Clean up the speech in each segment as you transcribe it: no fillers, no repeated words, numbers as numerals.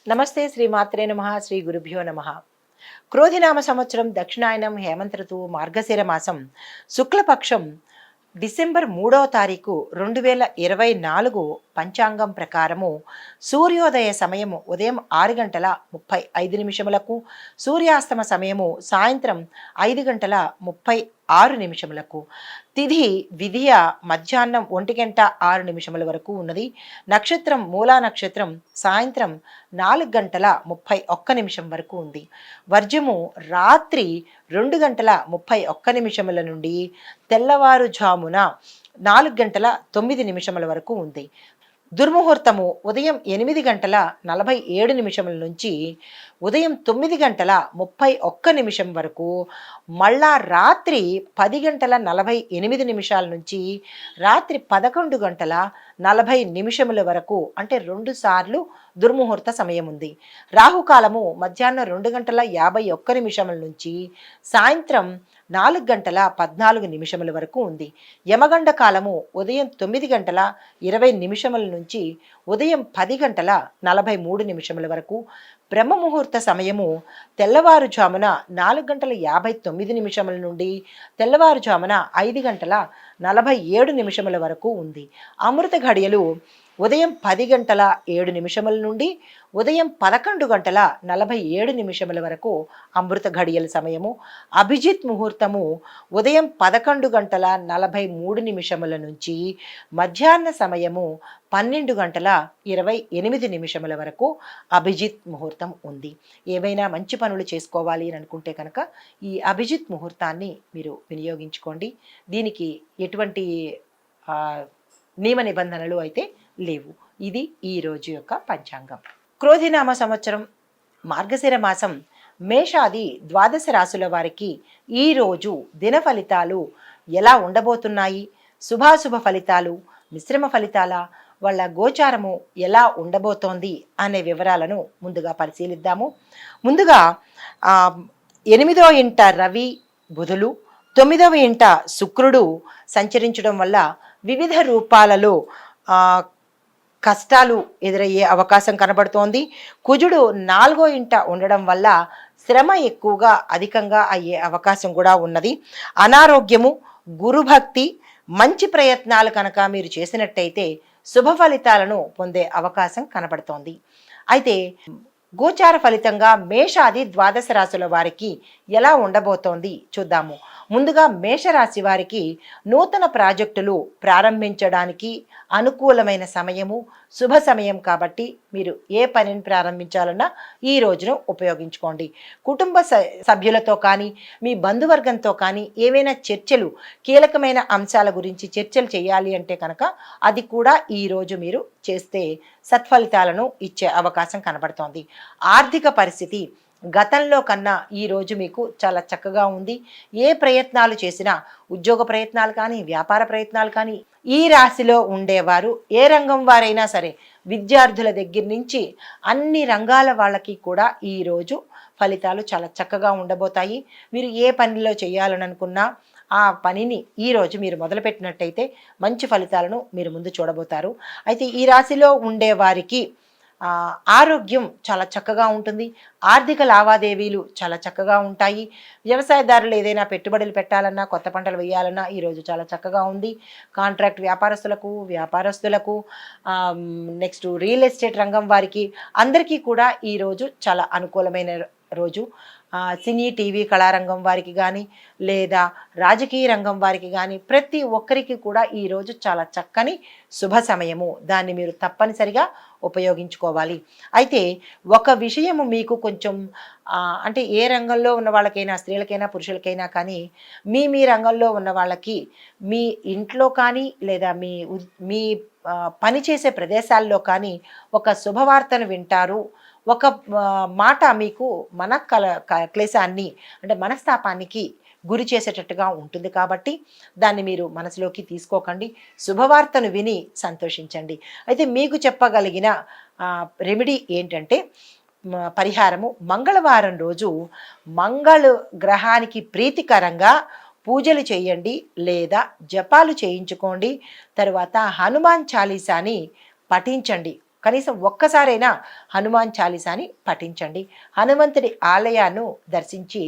నమస్తే శ్రీమాత్రే నమః శ్రీ గురుభ్యో నమః. క్రోధినామ సంవత్సరం దక్షిణాయనం హేమంత ఋతువు మార్గశిర మాసం శుక్లపక్షం డిసెంబర్ 3వ తారీఖు 2024 పంచాంగం ప్రకారము సూర్యోదయ సమయము ఉదయం 6 గంటల 35 నిమిషములకు, సూర్యాస్తమ సమయము సాయంత్రం 5 గంటల 36 నిమిషములకు, తిథి విధియ మధ్యాహ్నం 1 గంట 6 నిమిషముల వరకు ఉన్నది. నక్షత్రం మూలా నక్షత్రం సాయంత్రం 4 గంటల 31 నిమిషం వరకు ఉంది. వర్జము రాత్రి 2 గంటల 31 నిమిషముల నుండి తెల్లవారుజామున 4 గంటల 9 నిమిషముల వరకు ఉంది. దుర్ముహూర్తము ఉదయం 8 గంటల 47 నిమిషముల నుంచి ఉదయం 9 గంటల 31 నిమిషం వరకు, మళ్ళా రాత్రి 10 గంటల 48 నిమిషాల నుంచి రాత్రి 11 గంటల 40 నిమిషముల వరకు, అంటే 2 సార్లు దుర్ముహూర్త సమయం ఉంది. రాహుకాలము మధ్యాహ్నం 2 గంటల 51 నిమిషముల నుంచి సాయంత్రం 4 గంటల 14 నిమిషముల వరకు ఉంది. యమగండ కాలము ఉదయం 9 గంటల 20 నిమిషముల నుంచి ఉదయం 10 గంటల 43 నిమిషముల వరకు. బ్రహ్మముహూర్త సమయము తెల్లవారుజామున 4 గంటల 59 నిమిషముల నుండి తెల్లవారుజామున 5 గంటల 47 నిమిషముల వరకు ఉంది. అమృత ఘడియలు ఉదయం 10 గంటల 7 నిమిషముల నుండి ఉదయం 11 గంటల 47 నిమిషముల వరకు అమృత ఘడియల సమయము. అభిజిత్ ముహూర్తము ఉదయం 11 గంటల 43 నిమిషముల నుంచి మధ్యాహ్న సమయము 12 గంటల 28 నిమిషముల వరకు అభిజిత్ ముహూర్తం ఉంది. ఏవైనా మంచి పనులు చేసుకోవాలి అని అనుకుంటే కనుక ఈ అభిజిత్ ముహూర్తాన్ని మీరు వినియోగించుకోండి. దీనికి ఎటువంటి నియమ నిబంధనలు అయితే లేవు. ఇది ఈ రోజు యొక్క పంచాంగం. క్రోధినామ సంవత్సరం మార్గశిర మాసం మేషాది ద్వాదశ రాశుల వారికి ఈ రోజు దిన ఫలితాలు ఎలా ఉండబోతున్నాయి, శుభాశుభ ఫలితాలు, మిశ్రమ ఫలితాల, వాళ్ళ గోచారము ఎలా ఉండబోతోంది అనే వివరాలను ముందుగా పరిశీలిద్దాము. ముందుగా 8వ ఇంట రవి బుధులు, 9వ ఇంట శుక్రుడు సంచరించడం వల్ల వివిధ రూపాలలో కష్టాలు ఎదురయ్యే అవకాశం కనబడుతోంది. కుజుడు 4వ ఇంట ఉండడం వల్ల శ్రమ ఎక్కువగా అధికంగా అయ్యే అవకాశం కూడా ఉన్నది. అనారోగ్యము, గురుభక్తి, మంచి ప్రయత్నాలు కనుక మీరు చేసినట్టయితే శుభ ఫలితాలను పొందే అవకాశం కనబడుతోంది. అయితే గోచార ఫలితంగా మేషాది ద్వాదశ రాశుల వారికి ఎలా ఉండబోతోంది చూద్దాము. ముందుగా మేషరాశి వారికి నూతన ప్రాజెక్టులు ప్రారంభించడానికి అనుకూలమైన సమయము, శుభ సమయం కాబట్టి మీరు ఏ పనిని ప్రారంభించాలన్నా ఈ రోజును ఉపయోగించుకోండి. కుటుంబ సభ్యులతో కానీ మీ బంధువర్గంతో కానీ ఏవైనా చర్చలు, కీలకమైన అంశాల గురించి చర్చలు చేయాలి అంటే కనుక అది కూడా ఈరోజు మీరు చేస్తే సత్ఫలితాలను ఇచ్చే అవకాశం కనబడుతోంది. ఆర్థిక పరిస్థితి గతంలో కన్నా ఈరోజు మీకు చాలా చక్కగా ఉంది. ఏ ప్రయత్నాలు చేసినా, ఉద్యోగ ప్రయత్నాలు కానీ, వ్యాపార ప్రయత్నాలు కానీ, ఈ రాశిలో ఉండేవారు ఏ రంగం వారైనా సరే, విద్యార్థుల దగ్గర నుంచి అన్ని రంగాల వాళ్ళకి కూడా ఈరోజు ఫలితాలు చాలా చక్కగా ఉండబోతాయి. మీరు ఏ పనిలో చేయాలని అనుకున్నా ఆ పనిని ఈరోజు మీరు మొదలుపెట్టినట్టయితే మంచి ఫలితాలను మీరు ముందు చూడబోతారు. అయితే ఈ రాశిలో ఉండేవారికి ఆరోగ్యం చాలా చక్కగా ఉంటుంది. ఆర్థిక లావాదేవీలు చాలా చక్కగా ఉంటాయి. వ్యవసాయదారులు ఏదైనా పెట్టుబడులు పెట్టాలన్నా, కొత్త పంటలు వేయాలన్నా ఈరోజు చాలా చక్కగా ఉంది. కాంట్రాక్ట్ వ్యాపారస్తులకు నెక్స్ట్ రియల్ ఎస్టేట్ రంగం వారికి అందరికీ కూడా ఈరోజు చాలా అనుకూలమైన రోజు. సినీ టీవీ కళారంగం వారికి కానీ లేదా రాజకీయ రంగం వారికి కానీ ప్రతి ఒక్కరికి కూడా ఈరోజు చాలా చక్కని శుభ సమయము. దాన్ని మీరు తప్పనిసరిగా ఉపయోగించుకోవాలి. అయితే ఒక విషయము మీకు కొంచెం అంటే ఏ రంగంలో ఉన్న వాళ్ళకైనా, స్త్రీలకైనా పురుషులకైనా కానీ మీ రంగంలో ఉన్న వాళ్ళకి మీ ఇంట్లో కానీ లేదా మీ పనిచేసే ప్రదేశాల్లో కానీ ఒక శుభవార్తను వింటారు. ఒక మాట మీకు క్లేశాన్ని అంటే మనస్తాపానికి గురి చేసేటట్టుగా ఉంటుంది కాబట్టి దాన్ని మీరు మనసులోకి తీసుకోకండి. శుభవార్తను విని సంతోషించండి. అయితే మీకు చెప్పగలిగిన రెమెడీ ఏంటంటే పరిహారము, మంగళవారం రోజు మంగళ గ్రహానికి ప్రీతికరంగా పూజలు చేయండి లేదా జపాలు చేయించుకోండి. తరువాత హనుమాన్ చాలీసాని పఠించండి. కనీసం ఒక్కసారైనా హనుమాన్ చాలీసాని పఠించండి. హనుమంతుడి ఆలయాన్ని దర్శించి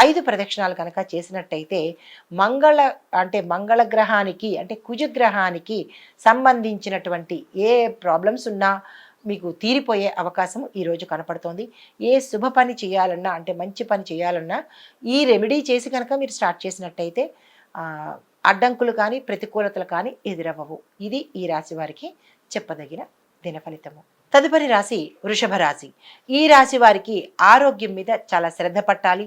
5 ప్రదక్షిణాలు కనుక చేసినట్టయితే మంగళ మంగళ గ్రహానికి కుజగ్రహానికి సంబంధించినటువంటి ఏ ప్రాబ్లమ్స్ ఉన్నా మీకు తీరిపోయే అవకాశం ఈరోజు కనపడుతోంది. ఏ శుభ పని చేయాలన్నా మంచి పని చేయాలన్నా ఈ రెమెడీ చేసి కనుక మీరు స్టార్ట్ చేసినట్టయితే అడ్డంకులు కానీ ప్రతికూలతలు కానీ ఎదురవ్వవు. ఇది ఈ రాశి వారికి చెప్పదగిన దిన ఫలితము. తదుపరి రాశి వృషభ రాశి. ఈ రాశి వారికి ఆరోగ్యం మీద చాలా శ్రద్ధ పట్టాలి.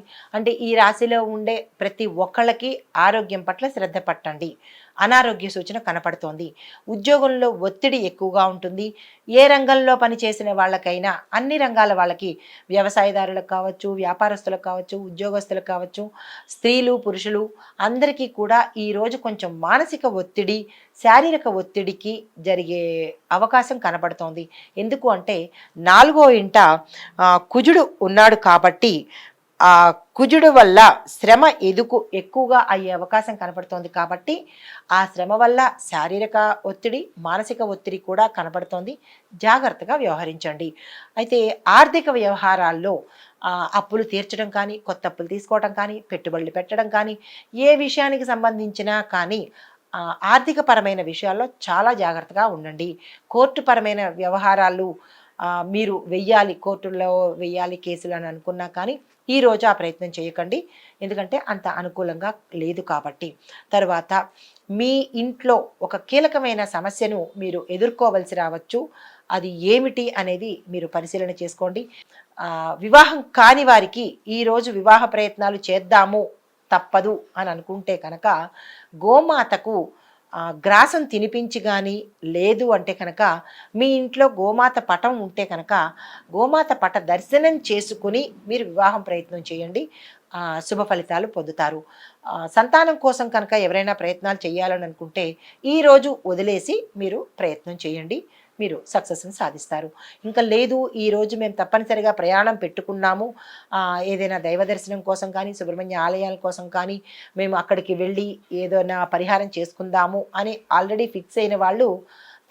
ఈ రాశిలో ఉండే ప్రతి ఒక్కళ్ళకి ఆరోగ్యం పట్ల శ్రద్ధ పట్టండి. అనారోగ్య సూచన కనపడుతోంది. ఉద్యోగంలో ఒత్తిడి ఎక్కువగా ఉంటుంది. ఏ రంగంలో పనిచేసిన వాళ్ళకైనా, అన్ని రంగాల వాళ్ళకి, వ్యవసాయదారులకు కావచ్చు, వ్యాపారస్తులకు కావచ్చు, ఉద్యోగస్తులకు కావచ్చు, స్త్రీలు పురుషులు అందరికీ కూడా ఈరోజు కొంచెం మానసిక ఒత్తిడి, శారీరక ఒత్తిడికి జరిగే అవకాశం కనపడుతోంది. ఎందుకు అంటే 4వ ఇంట కుజుడు ఉన్నాడు కాబట్టి ఆ కుజుడు వల్ల శ్రమ ఎక్కువగా అయ్యే అవకాశం కనపడుతోంది. కాబట్టి ఆ శ్రమ వల్ల శారీరక ఒత్తిడి, మానసిక ఒత్తిడి కూడా కనపడుతోంది. జాగ్రత్తగా వ్యవహరించండి. అయితే ఆర్థిక వ్యవహారాల్లో అప్పులు తీర్చడం కానీ, కొత్త అప్పులు తీసుకోవడం కానీ, పెట్టుబడులు పెట్టడం కానీ, ఏ విషయానికి సంబంధించినా కానీ ఆర్థిక పరమైన విషయాల్లో చాలా జాగ్రత్తగా ఉండండి. కోర్టు పరమైన వ్యవహారాలు మీరు కోర్టుల్లో వెయ్యాలి కేసులు అని అనుకున్నా కానీ ఈరోజు ఆ ప్రయత్నం చేయకండి. ఎందుకంటే అంత అనుకూలంగా లేదు కాబట్టి. తర్వాత మీ ఇంట్లో ఒక కీలకమైన సమస్యను మీరు ఎదుర్కోవలసి రావచ్చు. అది ఏమిటి అనేది మీరు పరిశీలన చేసుకోండి. వివాహం కాని వారికి ఈరోజు వివాహ ప్రయత్నాలు చేద్దాము తప్పదు అని అనుకుంటే కనుక గోమాతకు గ్రాసం తినిపించి కానీ, లేదు అంటే కనుక మీ ఇంట్లో గోమాత పటం ఉంటే కనుక గోమాత పట దర్శనం చేసుకుని మీరు వివాహం ప్రయత్నం చేయండి. శుభ ఫలితాలు పొందుతారు. సంతానం కోసం కనుక ఎవరైనా ప్రయత్నాలు చేయాలని అనుకుంటే ఈరోజు వదిలేసి మీరు ప్రయత్నం చేయండి. మీరు సక్సెస్ని సాధిస్తారు. ఇంకా లేదు ఈరోజు మేము తప్పనిసరిగా ప్రయాణం పెట్టుకున్నాము, ఏదైనా దైవ దర్శనం కోసం కానీ, సుబ్రహ్మణ్య ఆలయాల కోసం కానీ మేము అక్కడికి వెళ్ళి ఏదైనా పరిహారం చేసుకుందాము అని ఆల్రెడీ ఫిక్స్ అయిన వాళ్ళు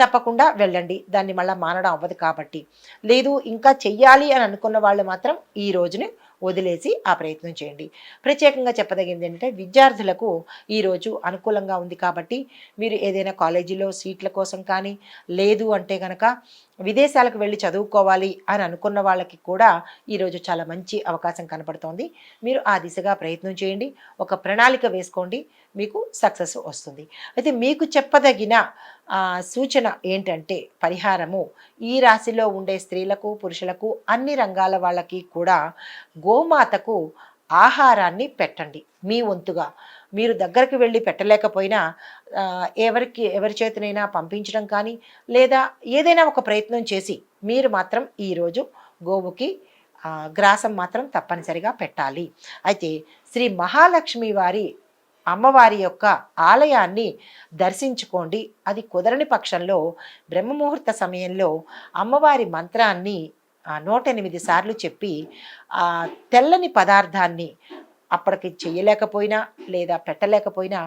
తప్పకుండా వెళ్ళండి. దాన్ని మళ్ళీ మానడం అవ్వదు కాబట్టి. లేదు ఇంకా చెయ్యాలి అని అనుకున్న వాళ్ళు మాత్రం ఈ రోజుని వదిలేసి ఆ ప్రయత్నం చేయండి. ప్రత్యేకంగా చెప్పదగింది ఏంటంటే విద్యార్థులకు ఈరోజు అనుకూలంగా ఉంది కాబట్టి మీరు ఏదైనా కాలేజీలో సీట్ల కోసం కానీ, లేదు అంటే కనుక విదేశాలకు వెళ్ళి చదువుకోవాలి అని అనుకున్న వాళ్ళకి కూడా ఈరోజు చాలా మంచి అవకాశం కనపడుతోంది. మీరు ఆ దిశగా ప్రయత్నం చేయండి. ఒక ప్రణాళిక వేసుకోండి, మీకు సక్సెస్ వస్తుంది. అయితే మీకు చెప్పదగిన సూచన ఏంటంటే పరిహారము, ఈ రాశిలో ఉండే స్త్రీలకు పురుషులకు అన్ని రంగాల వాళ్ళకి కూడా గోమాతకు ఆహారాన్ని పెట్టండి. మీ వంతుగా మీరు దగ్గరికి వెళ్ళి పెట్టలేకపోయినా ఎవరి చేతనైనా పంపించడం కానీ, లేదా ఏదైనా ఒక ప్రయత్నం చేసి మీరు మాత్రం ఈరోజు గోవుకి గ్రాసం మాత్రం తప్పనిసరిగా పెట్టాలి. అయితే శ్రీ మహాలక్ష్మి వారి అమ్మవారి యొక్క ఆలయాన్ని దర్శించుకోండి. అది కుదరని పక్షంలో బ్రహ్మముహూర్త సమయంలో అమ్మవారి మంత్రాన్ని 108 సార్లు చెప్పి తెల్లని పదార్థాన్ని అప్పటికి చేయలేకపోయినా లేదా పెట్టలేకపోయినా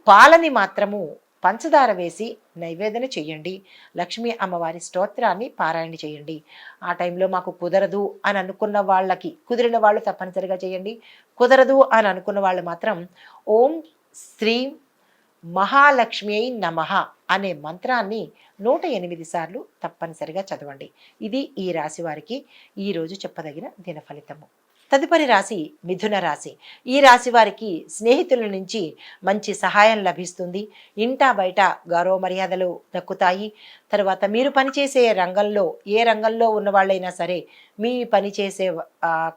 పాలని మాత్రము పంచదార వేసి నైవేదన చేయండి. లక్ష్మీ అమ్మవారి స్తోత్రాన్ని పారాయణ చేయండి. ఆ టైంలో మాకు కుదరదు అని అనుకున్న వాళ్ళకి, కుదిరిన వాళ్ళు తప్పనిసరిగా చేయండి. కుదరదు అని అనుకున్న వాళ్ళు మాత్రం ఓం శ్రీం మహాలక్ష్మి నమః అనే మంత్రాన్ని 108 సార్లు తప్పనిసరిగా చదవండి. ఇది ఈ రాశి వారికి ఈరోజు చెప్పదగిన దిన ఫలితము. తదుపరి రాశి మిథున రాశి. ఈ రాశి వారికి స్నేహితుల నుంచి మంచి సహాయం లభిస్తుంది. ఇంటా బయట గౌరవ మర్యాదలు దక్కుతాయి. తర్వాత మీరు పనిచేసే రంగంలో, ఏ రంగంలో ఉన్న వాళ్ళైనా సరే, మీ పనిచేసే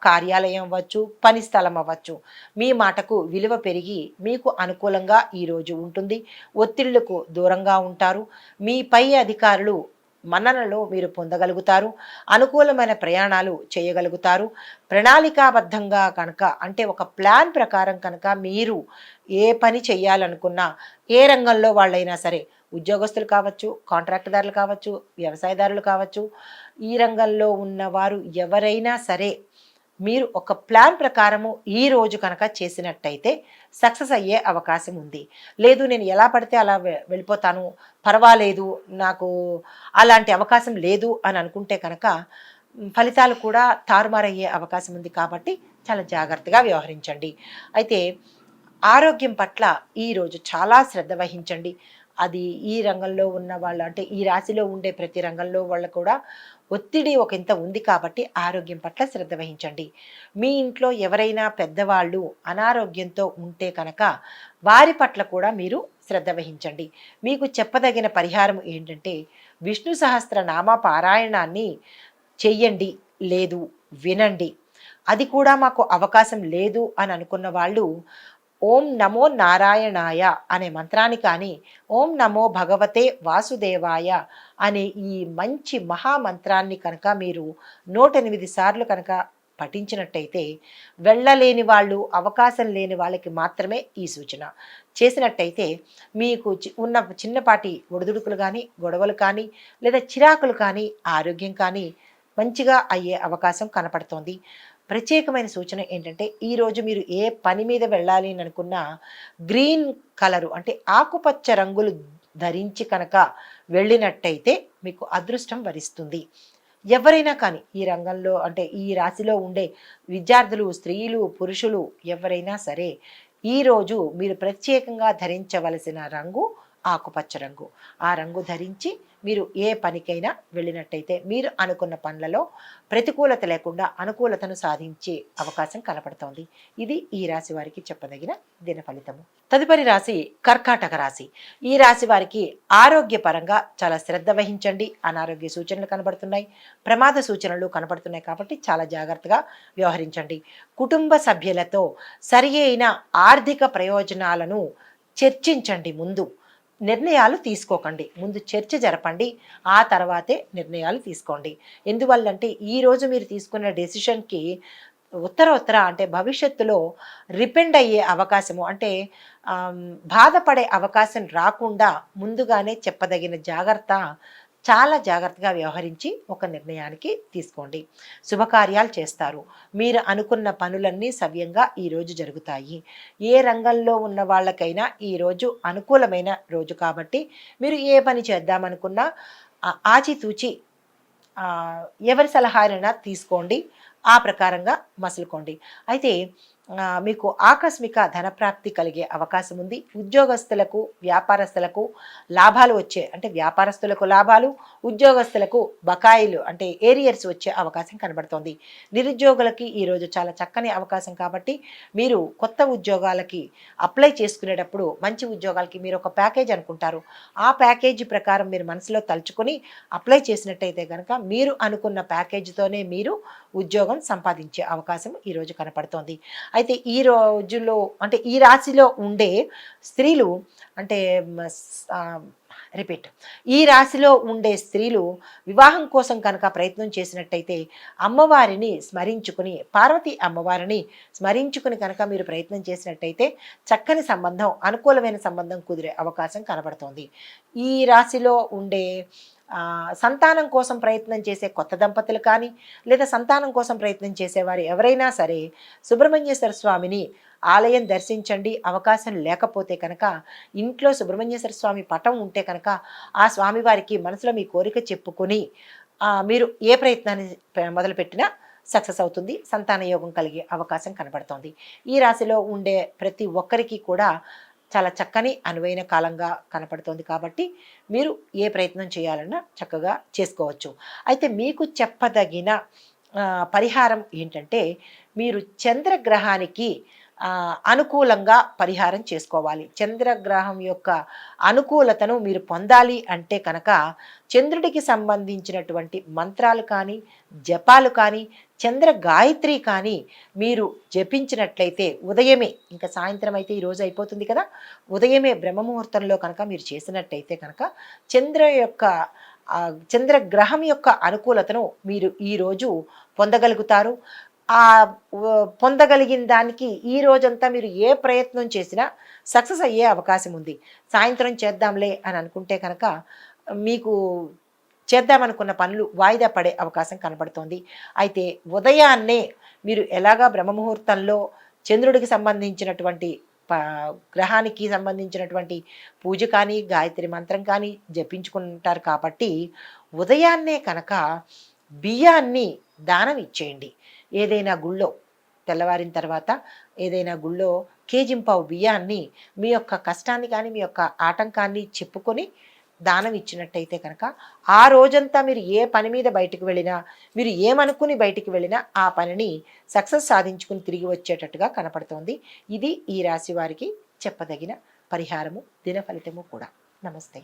కార్యాలయం అవ్వచ్చు, పని స్థలం అవ్వచ్చు, మీ మాటకు విలువ పెరిగి మీకు అనుకూలంగా ఈరోజు ఉంటుంది. ఒత్తిళ్లకు దూరంగా ఉంటారు. మీ పై అధికారులు మన్ననలు మీరు పొందగలుగుతారు. అనుకూలమైన ప్రయాణాలు చేయగలుగుతారు. ప్రణాళికాబద్ధంగా కనుక ఒక ప్లాన్ ప్రకారం కనుక మీరు ఏ పని చేయాలనుకున్నా, ఏ రంగంలో వాళ్ళైనా సరే, ఉద్యోగస్తులు కావచ్చు, కాంట్రాక్టుదారులు కావచ్చు, వ్యవసాయదారులు కావచ్చు, ఈ రంగంలో ఉన్నవారు ఎవరైనా సరే మీరు ఒక ప్లాన్ ప్రకారము ఈ రోజు కనుక చేసినట్టయితే సక్సెస్ అయ్యే అవకాశం ఉంది. లేదు నేను ఎలా పడితే అలా వెళ్ళిపోతాను, పర్వాలేదు, నాకు అలాంటి అవకాశం లేదు అని అనుకుంటే కనుక ఫలితాలు కూడా తారుమారయ్యే అవకాశం ఉంది. కాబట్టి చాలా జాగ్రత్తగా వ్యవహరించండి. అయితే ఆరోగ్యం పట్ల ఈరోజు చాలా శ్రద్ధ వహించండి. అది ఈ రంగంలో ఉన్న వాళ్ళు, అంటే ఈ రాశిలో ఉండే ప్రతి రంగంలో వాళ్ళు కూడా ఒత్తిడి ఒక ఇంత ఉంది కాబట్టి ఆరోగ్యం పట్ల శ్రద్ధ వహించండి. మీ ఇంట్లో ఎవరైనా పెద్దవాళ్ళు అనారోగ్యంతో ఉంటే కనుక వారి పట్ల కూడా మీరు శ్రద్ధ వహించండి. మీకు చెప్పదగిన పరిహారం ఏంటంటే విష్ణు సహస్రనామ పారాయణాన్ని చెయ్యండి, లేదు వినండి. అది కూడా మాకు అవకాశం లేదు అని అనుకున్న వాళ్ళు ఓం నమో నారాయణాయ అనే మంత్రాన్ని కానీ, ఓం నమో భగవతే వాసుదేవాయ అనే ఈ మంచి మహామంత్రాన్ని కనుక మీరు 108 సార్లు కనుక పఠించినట్టయితే, వెళ్ళలేని వాళ్ళు, అవకాశం లేని వాళ్ళకి మాత్రమే ఈ సూచన చేసినట్టయితే మీకు ఉన్న చిన్నపాటి ఒడిదుడుకులు కానీ, గొడవలు కానీ, లేదా చిరాకులు కానీ, ఆరోగ్యం కానీ మంచిగా అయ్యే అవకాశం కనపడుతోంది. ప్రత్యేకమైన సూచన ఏంటంటే ఈరోజు మీరు ఏ పని మీద వెళ్ళాలి అని అనుకున్నా గ్రీన్ కలరు, అంటే ఆకుపచ్చ రంగులు ధరించి కనుక వెళ్ళినట్టయితే మీకు అదృష్టం వరిస్తుంది. ఎవరైనా కానీ ఈ రంగంలో, అంటే ఈ రాశిలో ఉండే విద్యార్థులు, స్త్రీలు, పురుషులు ఎవరైనా సరే ఈరోజు మీరు ప్రత్యేకంగా ధరించవలసిన రంగు ఆకుపచ్చ రంగు. ఆ రంగు ధరించి మీరు ఏ పనికైనా వెళ్ళినట్టయితే మీరు అనుకున్న పనులలో ప్రతికూలత లేకుండా అనుకూలతను సాధించే అవకాశం కనపడుతోంది. ఇది ఈ రాశి వారికి చెప్పదగిన దిన ఫలితము. తదుపరి రాశి కర్కాటక రాశి. ఈ రాశి వారికి ఆరోగ్యపరంగా చాలా శ్రద్ధ వహించండి. అనారోగ్య సూచనలు కనబడుతున్నాయి, ప్రమాద సూచనలు కనబడుతున్నాయి కాబట్టి చాలా జాగ్రత్తగా వ్యవహరించండి. కుటుంబ సభ్యులతో సరి అయిన ఆర్థిక ప్రయోజనాలను చర్చించండి. ముందు నిర్ణయాలు తీసుకోకండి, ముందు చర్చ జరపండి, ఆ తర్వాతే నిర్ణయాలు తీసుకోండి. ఎందువల్లంటే ఈరోజు మీరు తీసుకున్న డెసిషన్కి ఉత్తర అంటే భవిష్యత్తులో రిపెండ్ అయ్యే అవకాశము, అంటే బాధపడే అవకాశం రాకుండా ముందుగానే చెప్పదగిన జాగ్రత్త, చాలా జాగ్రత్తగా వ్యవహరించి ఒక నిర్ణయానికి తీసుకోండి. శుభకార్యాలు చేస్తారు. మీరు అనుకున్న పనులన్నీ సవ్యంగా ఈరోజు జరుగుతాయి. ఏ రంగంలో ఉన్న వాళ్ళకైనా ఈరోజు అనుకూలమైన రోజు కాబట్టి మీరు ఏ పని చేద్దామనుకున్నా ఆచితూచి ఎవరి సలహానైనా తీసుకోండి, ఆ ప్రకారంగా మసులుకోండి. అయితే మీకు ఆకస్మిక ధనప్రాప్తి కలిగే అవకాశం ఉంది. ఉద్యోగస్తులకు, వ్యాపారస్తులకు లాభాలు వచ్చే, అంటే వ్యాపారస్తులకు లాభాలు, ఉద్యోగస్తులకు బకాయిలు, అంటే ఏరియర్స్ వచ్చే అవకాశం కనబడుతోంది. నిరుద్యోగులకి ఈరోజు చాలా చక్కని అవకాశం కాబట్టి మీరు కొత్త ఉద్యోగాలకి అప్లై చేసుకునేటప్పుడు మంచి ఉద్యోగాలకి మీరు ఒక ప్యాకేజ్ అనుకుంటారు. ఆ ప్యాకేజీ ప్రకారం మీరు మనసులో తలుచుకొని అప్లై చేసినట్టయితే కనుక మీరు అనుకున్న ప్యాకేజీతోనే మీరు ఉద్యోగం సంపాదించే అవకాశం ఈరోజు కనపడుతోంది. అయితే ఈ రోజుల్లో, అంటే ఈ రాశిలో ఉండే స్త్రీలు, అంటే ఈ రాశిలో ఉండే స్త్రీలు వివాహం కోసం కనుక ప్రయత్నం చేసినట్టయితే అమ్మవారిని స్మరించుకుని, పార్వతీ అమ్మవారిని స్మరించుకుని కనుక మీరు ప్రయత్నం చేసినట్టయితే చక్కని సంబంధం, అనుకూలమైన సంబంధం కుదిరే అవకాశం కనబడుతోంది. ఈ రాశిలో ఉండే సంతానం కోసం ప్రయత్నం చేసే కొత్త దంపతులు కానీ, లేదా సంతానం కోసం ప్రయత్నం చేసేవారు ఎవరైనా సరే సుబ్రహ్మణ్యేశ్వర స్వామిని ఆలయం దర్శించండి. అవకాశం లేకపోతే కనుక ఇంట్లో సుబ్రహ్మణ్యేశ్వర స్వామి పటం ఉంటే కనుక ఆ స్వామివారికి మనసులో మీ కోరిక చెప్పుకొని మీరు ఏ ప్రయత్నాన్ని మొదలుపెట్టినా సక్సెస్ అవుతుంది. సంతాన యోగం కలిగే అవకాశం కనబడుతోంది. ఈ రాశిలో ఉండే ప్రతి ఒక్కరికి కూడా చాలా చక్కని అనువైన కాలంగా కనపడుతోంది కాబట్టి మీరు ఏ ప్రయత్నం చేయాలన్నా చక్కగా చేసుకోవచ్చు. అయితే మీకు చెప్పదగిన పరిహారం ఏంటంటే మీరు చంద్రగ్రహానికి అనుకూలంగా పరిహారం చేసుకోవాలి. చంద్రగ్రహం యొక్క అనుకూలతను మీరు పొందాలి అంటే కనుక చంద్రుడికి సంబంధించినటువంటి మంత్రాలు కానీ, జపాలు కానీ, చంద్ర గాయత్రి కానీ మీరు జపించినట్లయితే ఉదయమే, ఇంకా సాయంత్రం అయితే ఈరోజు అయిపోతుంది కదా, ఉదయమే బ్రహ్మముహూర్తంలో కనుక మీరు చేసినట్టయితే కనుక చంద్రగ్రహం యొక్క అనుకూలతను మీరు ఈరోజు పొందగలుగుతారు. పొందగలిగిన దానికి ఈ రోజంతా మీరు ఏ ప్రయత్నం చేసినా సక్సెస్ అయ్యే అవకాశం ఉంది. సాయంత్రం చేద్దాంలే అని అనుకుంటే కనుక మీకు చేద్దామనుకున్న పనులు వాయిదా పడే అవకాశం కనబడుతోంది. అయితే ఉదయాన్నే మీరు ఎలాగా బ్రహ్మముహూర్తంలో చంద్రుడికి సంబంధించినటువంటి ప గ్రహానికి సంబంధించినటువంటి పూజ కానీ, గాయత్రి మంత్రం కానీ జపించుకుంటారు కాబట్టి, ఉదయాన్నే కనుక బియ్యాన్ని దానం ఇచ్చేయండి. ఏదైనా గుళ్ళో తెల్లవారిన తర్వాత ఏదైనా గుళ్ళో కేజింపావు బియ్యాన్ని మీ యొక్క కష్టాన్ని కానీ, మీ యొక్క ఆటంకాన్ని చెప్పుకొని దానం ఇచ్చినట్టయితే కనుక, ఆ రోజంతా మీరు ఏ పని మీద బయటికి వెళ్ళినా, మీరు ఏమనుకుని బయటికి వెళ్ళినా ఆ పనిని సక్సెస్ సాధించుకుని తిరిగి వచ్చేటట్టుగా కనపడుతోంది. ఇది ఈ రాశి వారికి చెప్పదగిన పరిహారము, దిన ఫలితము కూడా. నమస్తే.